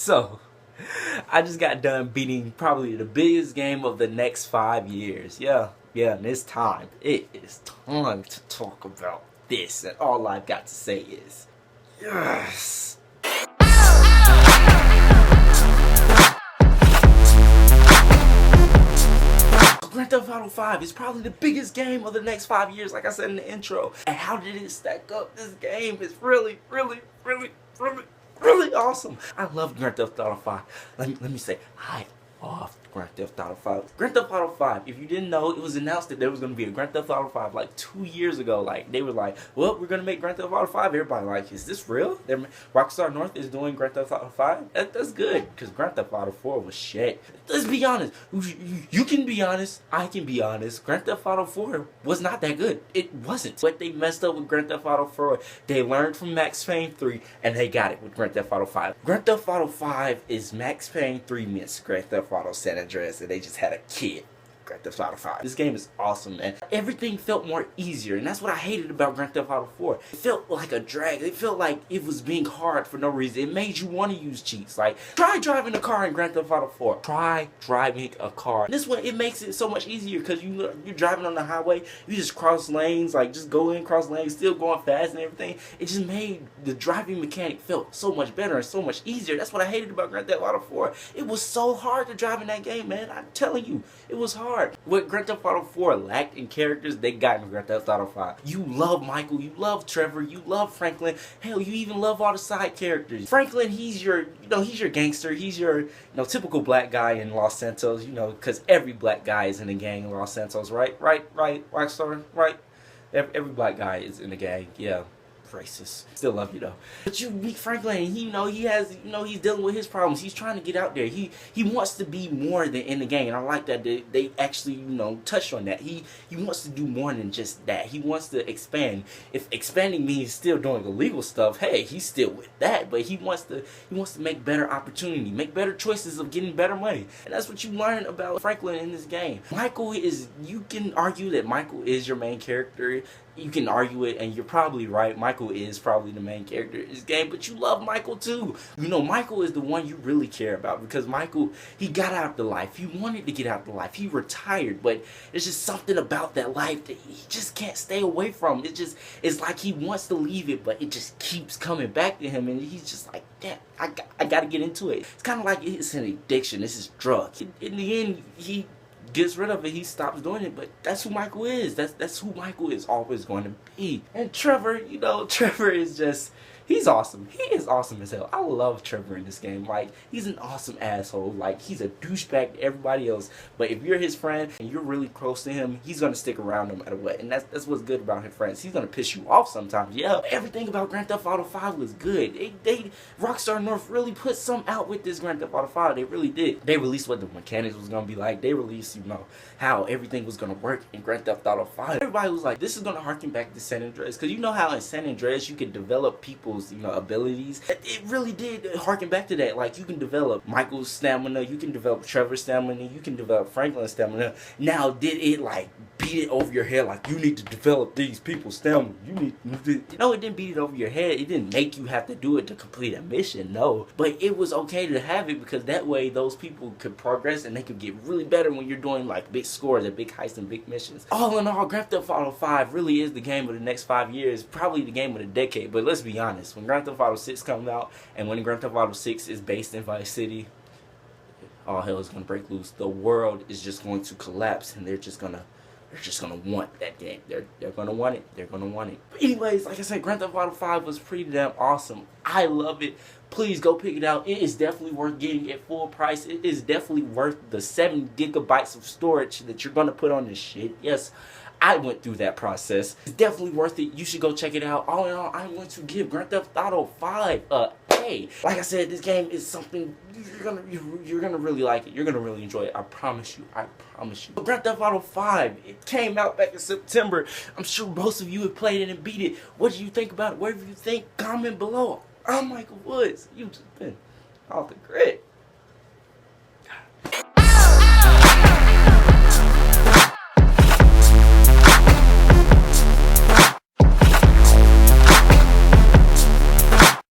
So, I just got done beating probably the biggest game of the next 5 years. Yeah, and it's time. It is time to talk about this, and all I've got to say is, yes! Grand Theft Auto 5 is probably the biggest game of the next 5 years, like I said in the intro. And how did it stack up? This game is really awesome. I love Grand Theft Auto 5. Let me say, I love Grand Theft Auto 5. Grand Theft Auto 5, if you didn't know, it was announced that there was going to be a Grand Theft Auto 5 like 2 years ago. Like, they were like, well, we're going to make Grand Theft Auto 5. Everybody like, is this real? Rockstar North is doing Grand Theft Auto 5? That's good, because Grand Theft Auto 4 was shit. Let's be honest. You can be honest. I can be honest. Grand Theft Auto 4 was not that good. It wasn't. But they messed up with Grand Theft Auto 4. They learned from Max Payne 3, and they got it with Grand Theft Auto 5. Grand Theft Auto 5 is Max Payne 3 meets Grand Theft Auto San Andreas, and they just had a kid. Grand Theft Auto 5. This game is awesome, man. Everything felt more easier, and that's what I hated about Grand Theft Auto 4. It felt like a drag. It felt like it was being hard for no reason. It made you want to use cheats. Like, try driving a car in Grand Theft Auto 4. Try driving a car. This way, it makes it so much easier, because you're driving on the highway, you just cross lanes, like, just go in, cross lanes, still going fast and everything. It just made the driving mechanic felt so much better and so much easier. That's what I hated about Grand Theft Auto 4. It was so hard to drive in that game, man. I'm telling you, it was hard. What Grand Theft Auto 4 lacked in characters, they got in Grand Theft Auto 5. You love Michael, you love Trevor, you love Franklin. Hell, you even love all the side characters. Franklin, he's your gangster. He's your, typical black guy in Los Santos, because every black guy is in a gang in Los Santos, right? Right, Rockstar, right? Every black guy is in a gang, yeah. Racist. Still love you though. But you meet Franklin, and he's dealing with his problems. He's trying to get out there. He wants to be more than in the game, and I like that they actually touched on that. He wants to do more than just that. He wants to expand. If expanding means still doing illegal stuff, hey, he's still with that. But he wants to make better opportunity, make better choices of getting better money, and that's what you learn about Franklin in this game. You can argue that Michael is your main character. You can argue it, and you're probably right. Michael is probably the main character in this game, but you love Michael too. Michael is the one you really care about, because Michael, he got out of the life. He wanted to get out of the life. He retired, but there's just something about that life that he just can't stay away from. It's like he wants to leave it, but it just keeps coming back to him, and he's just like, damn, I gotta get into it. It's kind of like it's an addiction. It's his drug. In the end, he gets rid of it, he stops doing it, but that's who Michael is. That's who Michael is always going to be. And Trevor, Trevor is just, he's awesome. He is awesome as hell. I love Trevor in this game. Like, he's an awesome asshole. Like, he's a douchebag to everybody else, but if you're his friend and you're really close to him, he's gonna stick around no matter what. And that's what's good about his friends. He's gonna piss you off sometimes. Yeah, everything about Grand Theft Auto 5 was good. Rockstar North really put some out with this Grand Theft Auto 5. They really did. They released what the mechanics was gonna be like. They released, how everything was gonna work in Grand Theft Auto 5. Everybody was like, this is gonna harken back to San Andreas, because you know how in San Andreas you could develop people's abilities. It really did harken back to that. Like, you can develop Michael's stamina, you can develop Trevor's stamina, you can develop Franklin's stamina. Now, did it like beat it over your head like you need to develop these people's stamina? No, it didn't beat it over your head. It didn't make you have to do it to complete a mission. No, but it was okay to have it, because that way those people could progress and they could get really better when you're doing like big scores and big heists and big missions. All in all, Grand Theft Auto 5 really is the game of the next 5 years, probably the game of the decade. But let's be honest, when Grand Theft Auto 6 comes out, and when Grand Theft Auto 6 is based in Vice City, all hell is gonna break loose. The world is just going to collapse, and they're just gonna want that game. They're gonna want it. They're gonna want it. But anyways, like I said, Grand Theft Auto 5 was pretty damn awesome. I love it. Please go pick it out. It is definitely worth getting at full price. It is definitely worth the 7 gigabytes of storage that you're gonna put on this shit. Yes, I went through that process. It's definitely worth it. You should go check it out. All in all, I'm going to give Grand Theft Auto 5 a A. Like I said, this game is something you're gonna really like it. You're gonna really enjoy it. I promise you. I promise you. But Grand Theft Auto 5, it came out back in September. I'm sure most of you have played it and beat it. What do you think about it? Whatever you think, comment below. I'm Michael Woods. You've just been off the grid.